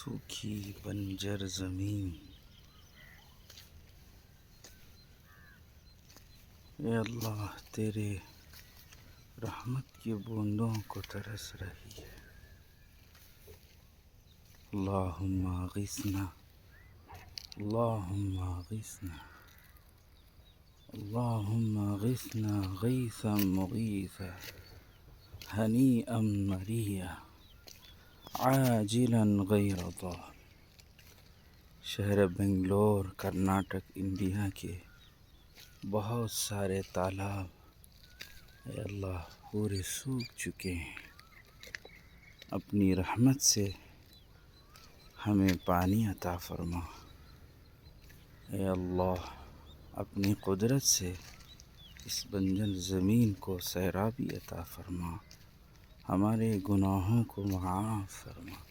سوکھی بنجر زمین، اے اللہ تیرے رحمت کی بوندوں کو ترس رہی ہے۔ اللہم اغثنا، اللہم اغثنا، اللہم اغثنا غیثا مغیثا ہنیئا مریئا عاجلا غیر ضار۔ شہر بنگلور، کرناٹک، انڈیا کے بہت سارے تالاب اے اللہ پورے سوکھ چکے ہیں۔ اپنی رحمت سے ہمیں پانی عطا فرما۔ اے اللہ اپنی قدرت سے اس بنجر زمین کو سیرابی عطا فرما، ہمارے گناہوں کو معاف فرما۔